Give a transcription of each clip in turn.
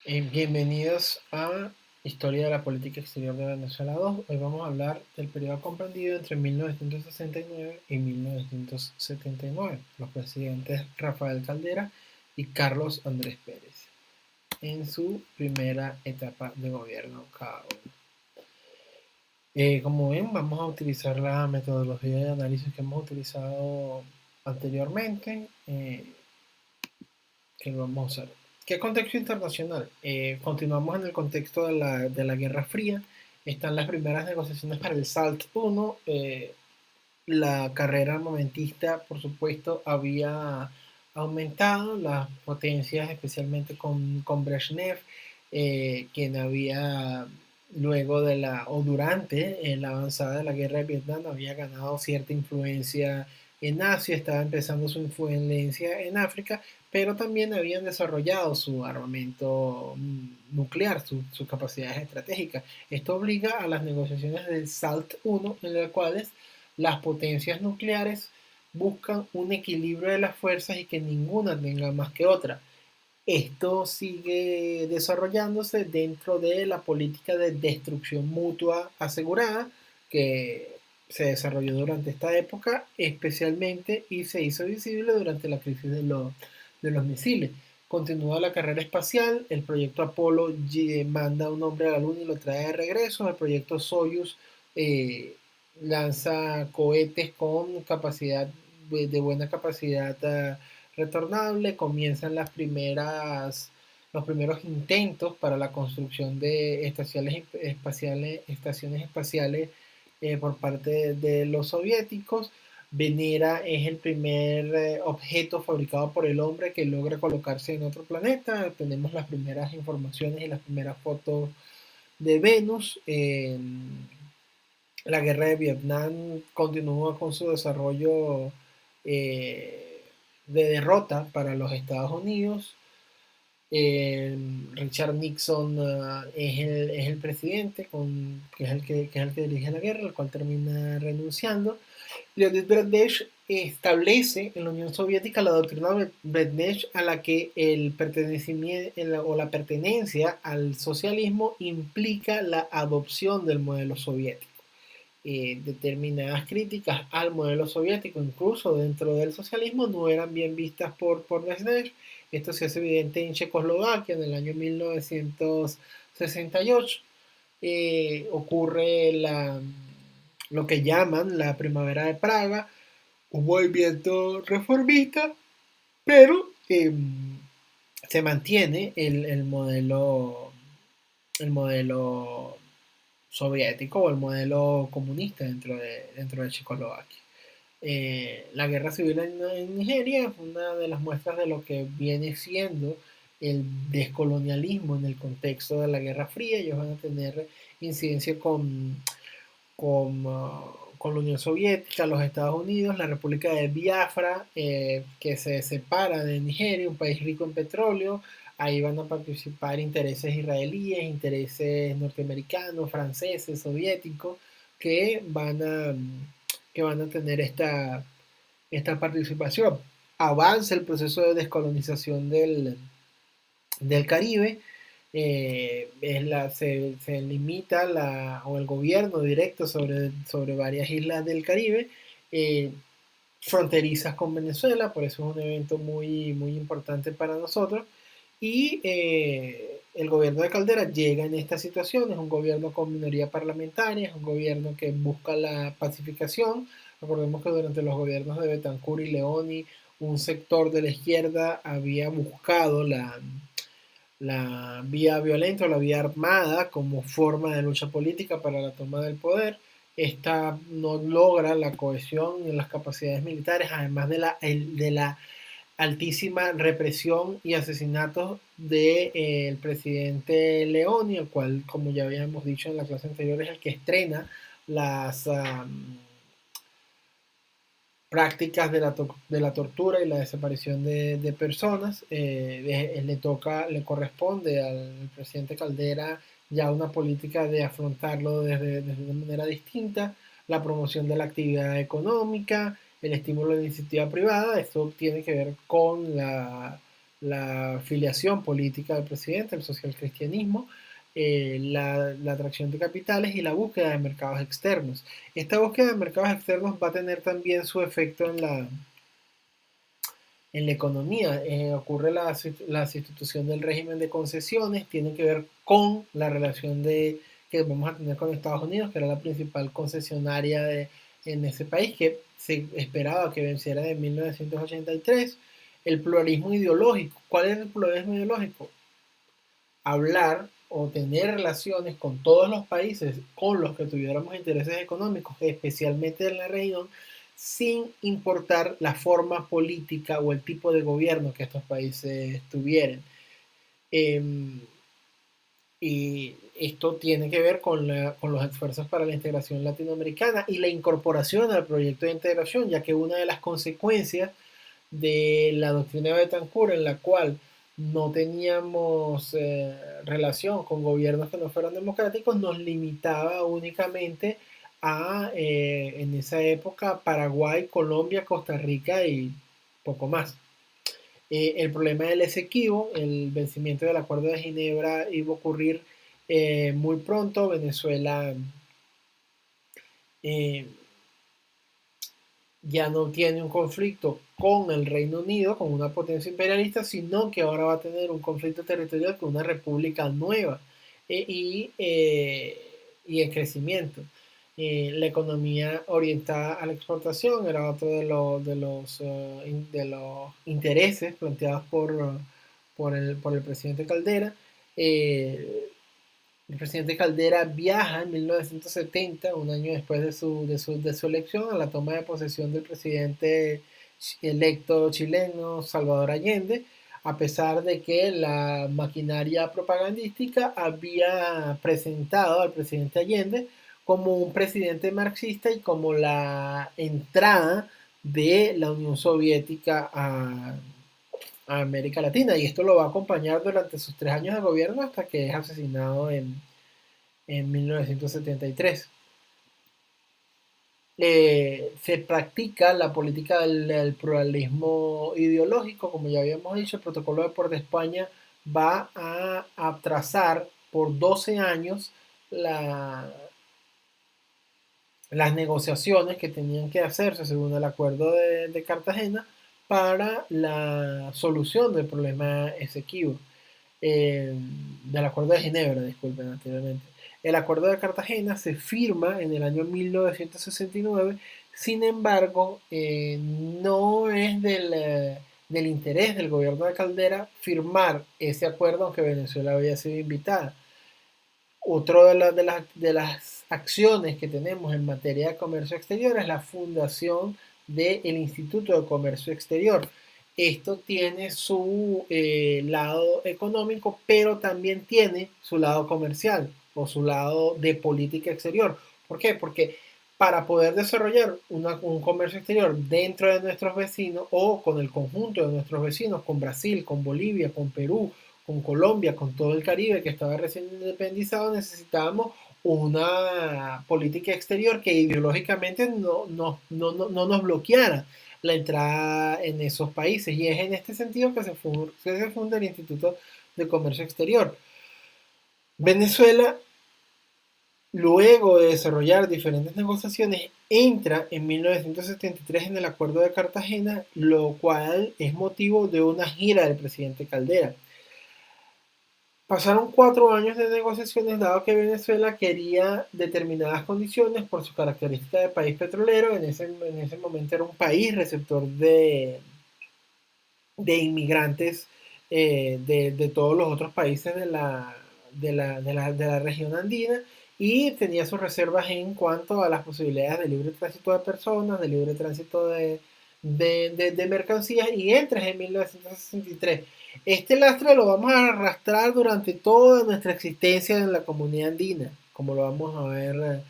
Bienvenidos a Historia de la Política Exterior de Venezuela 2. Hoy vamos a hablar del periodo comprendido entre 1969 y 1979, los presidentes Rafael Caldera y Carlos Andrés Pérez, en su primera etapa de gobierno cada uno. Como ven, vamos a utilizar la metodología de análisis que hemos utilizado anteriormente, que lo vamos a usar. ¿Qué contexto internacional? Continuamos en el contexto de la Guerra Fría. Están las primeras negociaciones para el SALT I. La carrera armamentista, por supuesto, había aumentado las potencias, especialmente con Brezhnev, quien había, luego de la, o durante la avanzada de la guerra de Vietnam, había ganado cierta influencia en Asia, estaba empezando su influencia en África, pero también habían desarrollado su armamento nuclear, sus capacidades estratégicas. Esto obliga a las negociaciones del SALT I, en las cuales las potencias nucleares buscan un equilibrio de las fuerzas y que ninguna tenga más que otra. Esto sigue desarrollándose dentro de la política de destrucción mutua asegurada que se desarrolló durante esta época especialmente y se hizo visible durante la crisis de los misiles. Continúa la carrera espacial, el proyecto Apolo manda a un hombre a la Luna y lo trae de regreso, el proyecto Soyuz lanza cohetes con capacidad de buena capacidad retornable, comienzan los primeros intentos para la construcción de estaciones espaciales por parte de los soviéticos. Venera es el primer objeto fabricado por el hombre que logra colocarse en otro planeta. Tenemos las primeras informaciones y las primeras fotos de Venus. La guerra de Vietnam continúa con su desarrollo de derrota para los Estados Unidos. Richard Nixon es el presidente, que es el que dirige la guerra, el cual termina renunciando. Leonid Brezhnev establece en la Unión Soviética la doctrina Brezhnev a la que el pertenecimiento o la pertenencia al socialismo implica la adopción del modelo soviético. Determinadas críticas al modelo soviético, incluso dentro del socialismo, no eran bien vistas por Brezhnev. Esto se hace evidente en Checoslovaquia en el año 1968. Ocurre lo que llaman la primavera de Praga, un movimiento reformista, pero se mantiene el modelo soviético o el modelo comunista dentro de Checoslovaquia. La guerra civil en Nigeria es una de las muestras de lo que viene siendo el descolonialismo en el contexto de la Guerra Fría. Ellos van a tener incidencia con la Unión Soviética, los Estados Unidos, la República de Biafra, que se separa de Nigeria, un país rico en petróleo. Ahí van a participar intereses israelíes, intereses norteamericanos, franceses, soviéticos, que van a, que van a tener esta participación. Avanza el proceso de descolonización del Caribe. Se limita o el gobierno directo sobre varias islas del Caribe, fronterizas con Venezuela, por eso es un evento muy importante para nosotros. Y el gobierno de Caldera llega en esta situación, es un gobierno con minoría parlamentaria, es un gobierno que busca la pacificación. Recordemos que durante los gobiernos de Betancur y Leoni, un sector de la izquierda había buscado la vía violenta o la vía armada como forma de lucha política para la toma del poder. Esta no logra la cohesión en las capacidades militares, además de la altísima represión y asesinatos del presidente Leoni, el cual, como ya habíamos dicho en la clase anterior, es el que estrena las prácticas de la tortura y la desaparición de personas. Le corresponde al presidente Caldera ya una política de afrontarlo desde una manera distinta, la promoción de la actividad económica, el estímulo de la iniciativa privada. Esto tiene que ver con la filiación política del presidente, el socialcristianismo, la atracción de capitales y la búsqueda de mercados externos. Esta búsqueda de mercados externos va a tener también su efecto en la economía. Ocurre la sustitución del régimen de concesiones, tiene que ver con la relación que vamos a tener con Estados Unidos, que era la principal concesionaria en ese país, que se esperaba que venciera en 1983. El pluralismo ideológico. ¿Cuál es el pluralismo ideológico? Hablar o tener relaciones con todos los países con los que tuviéramos intereses económicos, especialmente en la región, sin importar la forma política o el tipo de gobierno que estos países tuvieran. Eh, y esto tiene que ver con los esfuerzos para la integración latinoamericana y la incorporación al proyecto de integración, ya que una de las consecuencias de la doctrina de Betancourt, en la cual no teníamos relación con gobiernos que no fueran democráticos, nos limitaba únicamente a, en esa época, Paraguay, Colombia, Costa Rica y poco más. El problema del Esequibo, el vencimiento del Acuerdo de Ginebra iba a ocurrir muy pronto. Venezuela eh, ya no tiene un conflicto con el Reino Unido, con una potencia imperialista, sino que ahora va a tener un conflicto territorial con una república nueva y en crecimiento. La economía orientada a la exportación era otro de los intereses planteados por el presidente Caldera. El presidente Caldera viaja en 1970, un año después de su elección, a la toma de posesión del presidente electo chileno Salvador Allende, a pesar de que la maquinaria propagandística había presentado al presidente Allende como un presidente marxista y como la entrada de la Unión Soviética a América Latina. Y esto lo va a acompañar durante sus 3 años de gobierno hasta que es asesinado en 1973. Se practica la política del pluralismo ideológico, como ya habíamos dicho. El protocolo de Port de España va a trazar por 12 años las negociaciones que tenían que hacerse según el acuerdo de Cartagena para la solución del problema Esequibo, del acuerdo de Ginebra, disculpen anteriormente. El acuerdo de Cartagena se firma en el año 1969, sin embargo, no es del interés del gobierno de Caldera firmar ese acuerdo, aunque Venezuela había sido invitada. Otra de las acciones que tenemos en materia de comercio exterior es la fundación del Instituto de Comercio Exterior. Esto tiene su lado económico, pero también tiene su lado comercial o su lado de política exterior. ¿Por qué? Porque para poder desarrollar un comercio exterior dentro de nuestros vecinos o con el conjunto de nuestros vecinos, con Brasil, con Bolivia, con Perú, con Colombia, con todo el Caribe que estaba recién independizado, necesitábamos una política exterior que ideológicamente no nos bloqueara la entrada en esos países. Y es en este sentido que se funda el Instituto de Comercio Exterior. Venezuela, luego de desarrollar diferentes negociaciones, entra en 1973 en el Acuerdo de Cartagena, lo cual es motivo de una gira del presidente Caldera. Pasaron 4 años de negociaciones, dado que Venezuela quería determinadas condiciones por su característica de país petrolero. En ese momento era un país receptor de inmigrantes de todos los otros países de la región andina, y tenía sus reservas en cuanto a las posibilidades de libre tránsito de personas, de libre tránsito de mercancías, y entra en 1963. Este lastre lo vamos a arrastrar durante toda nuestra existencia en la comunidad andina, como lo vamos a ver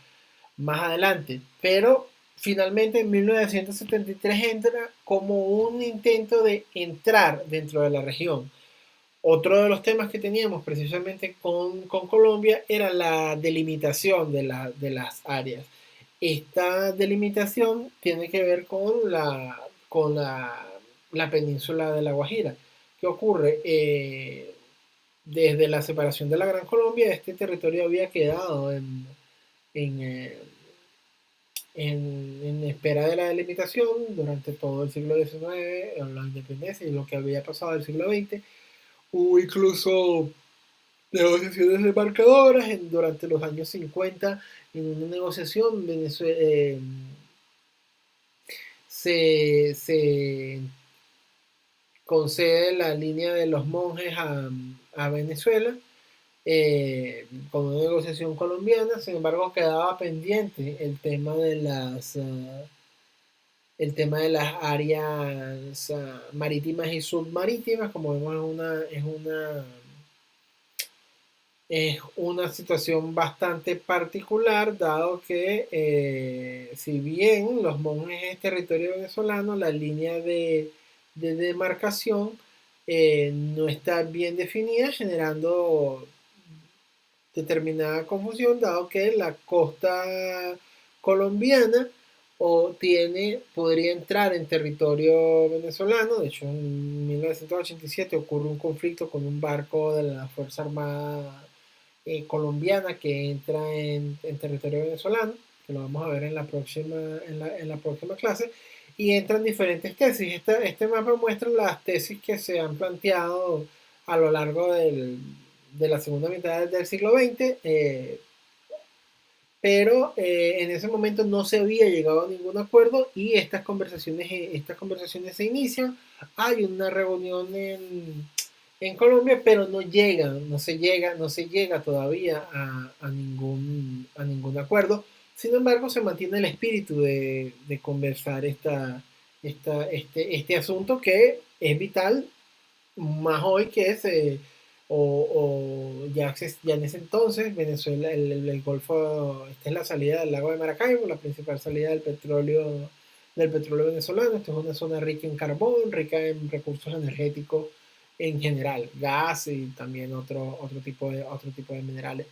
más adelante. Pero finalmente en 1973 entra como un intento de entrar dentro de la región. Otro de los temas que teníamos precisamente con Colombia era la delimitación de las áreas. Esta delimitación tiene que ver con la península de La Guajira, ¿Qué ocurre? Desde la separación de la Gran Colombia, este territorio había quedado en, eh, en espera de la delimitación durante todo el siglo XIX, la independencia y lo que había pasado el siglo XX. Hubo incluso negociaciones demarcadoras durante los años 50. En una negociación se concede la línea de los monjes a Venezuela, con una negociación colombiana. Sin embargo, quedaba pendiente el tema de las áreas marítimas y submarítimas. Como vemos, es una situación bastante particular, dado que, si bien los monjes es territorio venezolano, la línea de demarcación no está bien definida, generando determinada confusión, dado que la costa colombiana podría entrar en territorio venezolano. De hecho, en 1987 ocurre un conflicto con un barco de la Fuerza Armada colombiana que entra en territorio venezolano, que lo vamos a ver en la próxima clase, y entran diferentes tesis. Este mapa muestra las tesis que se han planteado a lo largo de la segunda mitad del siglo XX, pero en ese momento no se había llegado a ningún acuerdo y estas conversaciones se inician. Hay una reunión en Colombia, pero no se llega todavía a ningún acuerdo. Sin embargo, se mantiene el espíritu de conversar este asunto, que es vital, más hoy que ya en ese entonces Venezuela, el Golfo. Esta es la salida del lago de Maracaibo, la principal salida del petróleo venezolano. Esta es una zona rica en carbón, rica en recursos energéticos en general, gas y también otro tipo de minerales.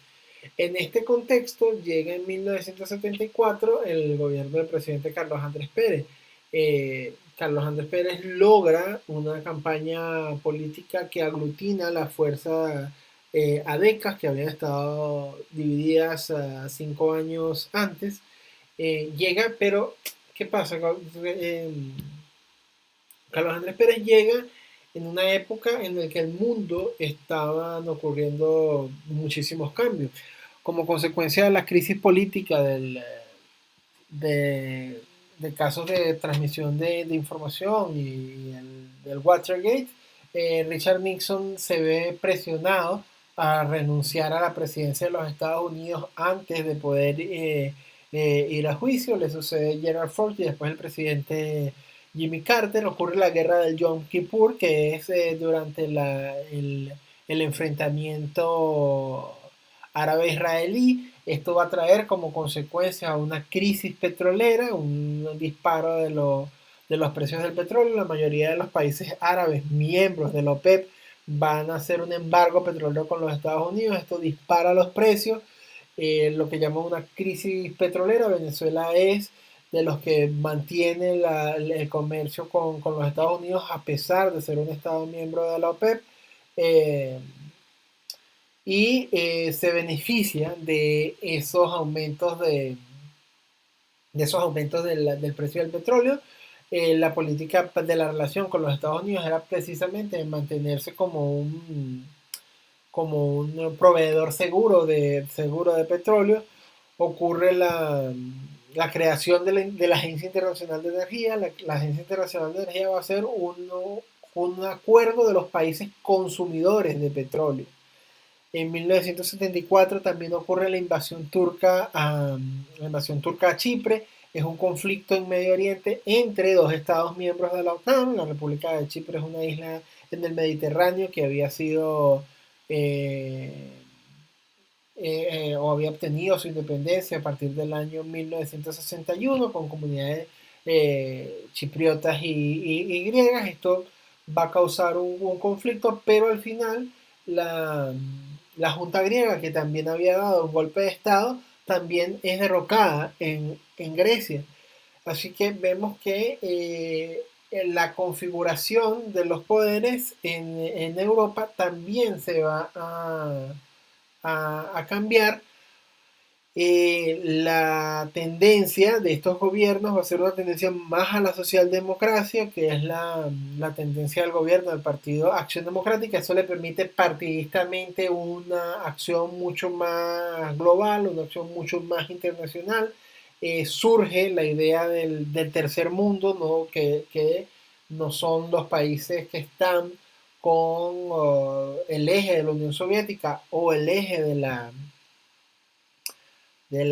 En este contexto llega en 1974 el gobierno del presidente Carlos Andrés Pérez. Carlos Andrés Pérez logra una campaña política que aglutina las fuerzas ADECAS, que habían estado divididas 5 años antes. Llega, pero ¿qué pasa? Carlos Andrés Pérez llega en una época en la que el mundo estaban ocurriendo muchísimos cambios. Como consecuencia de la crisis política de, de casos de transmisión de información y del Watergate, Richard Nixon se ve presionado a renunciar a la presidencia de los Estados Unidos antes de poder ir a juicio. Le sucede Gerald Ford y después el presidente Jimmy Carter. Ocurre la guerra del Yom Kippur, que es durante el enfrentamiento árabe-israelí. Esto va a traer como consecuencia una crisis petrolera, un disparo de los precios del petróleo. La mayoría de los países árabes, miembros de la OPEP, van a hacer un embargo petrolero con los Estados Unidos. Esto dispara los precios, lo que llaman una crisis petrolera. Venezuela es de los que mantiene el comercio con los Estados Unidos, a pesar de ser un Estado miembro de la OPEP. Eh, y se beneficia de esos aumentos del precio del petróleo. La política de la relación con los Estados Unidos era precisamente mantenerse como un proveedor seguro de petróleo. Ocurre la creación de la Agencia Internacional de Energía. La Agencia Internacional de Energía va a ser un acuerdo de los países consumidores de petróleo. En 1974 también ocurre la invasión turca a Chipre. Es un conflicto en Medio Oriente entre dos estados miembros de la OTAN. La República de Chipre es una isla en el Mediterráneo que había sido eh, o había obtenido su independencia a partir del año 1961, con comunidades chipriotas y griegas. Esto va a causar un conflicto, pero al final la Junta griega, que también había dado un golpe de Estado, también es derrocada en Grecia. Así que vemos que la configuración de los poderes en Europa también se va a cambiar. La tendencia de estos gobiernos va a ser una tendencia más a la socialdemocracia, que es la tendencia del gobierno del Partido Acción Democrática. Eso le permite partidistamente una acción mucho más global, una acción mucho más internacional. Surge la idea del tercer mundo, ¿no? Que no son los países que están con el eje de la Unión Soviética o el eje de la de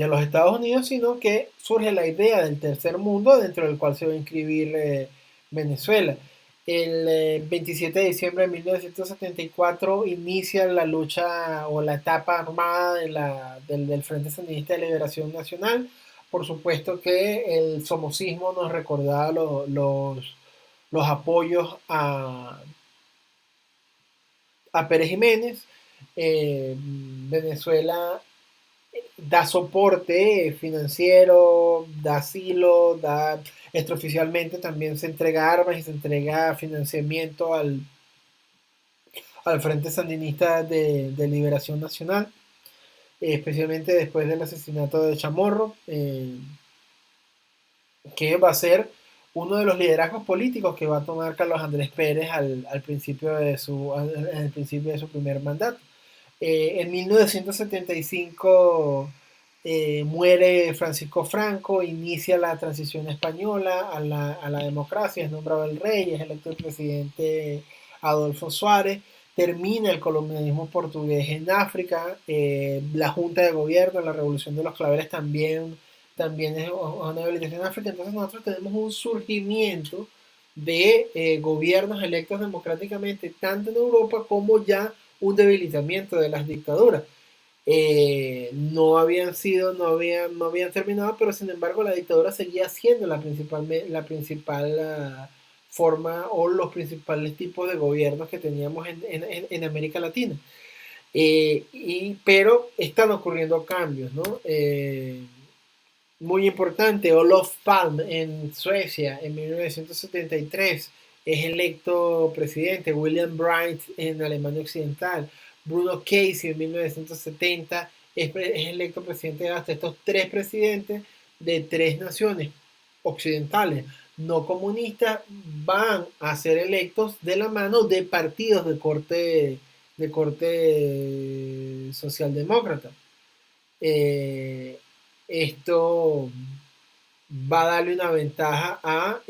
los Estados Unidos, sino que surge la idea del tercer mundo dentro del cual se va a inscribir Venezuela. El 27 de diciembre de 1974 inicia la lucha o la etapa armada del Frente Sandinista de Liberación Nacional. Por supuesto que el somocismo nos recordaba los apoyos a Pérez Jiménez. Venezuela da soporte financiero, da asilo, extraoficialmente también se entrega armas y se entrega financiamiento al Frente Sandinista de Liberación Nacional, especialmente después del asesinato de Chamorro, que va a ser uno de los liderazgos políticos que va a tomar Carlos Andrés Pérez al principio al principio de su primer mandato. En 1975 muere Francisco Franco, inicia la transición española a la democracia, es nombrado el rey, es electo el presidente Adolfo Suárez, termina el colonialismo portugués en África, la Junta de Gobierno, la Revolución de los Claveles también es una habilitación en África. Entonces nosotros tenemos un surgimiento de gobiernos electos democráticamente tanto en Europa como ya un debilitamiento de las dictaduras. No habían terminado, pero sin embargo la dictadura seguía siendo la principal forma o los principales tipos de gobiernos que teníamos en América Latina. Pero están ocurriendo cambios, ¿no? Muy importante, Olof Palme en Suecia en 1973 es electo presidente, William Brandt en Alemania Occidental, Bruno Casey en 1970 es electo presidente de hasta estos tres presidentes de tres naciones occidentales no comunistas van a ser electos de la mano de partidos de corte socialdemócrata. Eh, Esto va a darle una ventaja a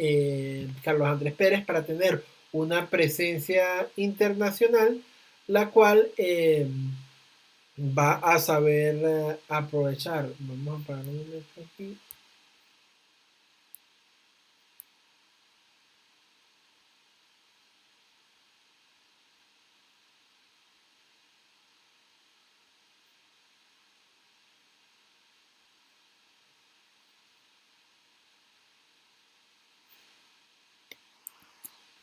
Carlos Andrés Pérez para tener una presencia internacional, la cual va a saber aprovechar. Vamos a parar un momento aquí.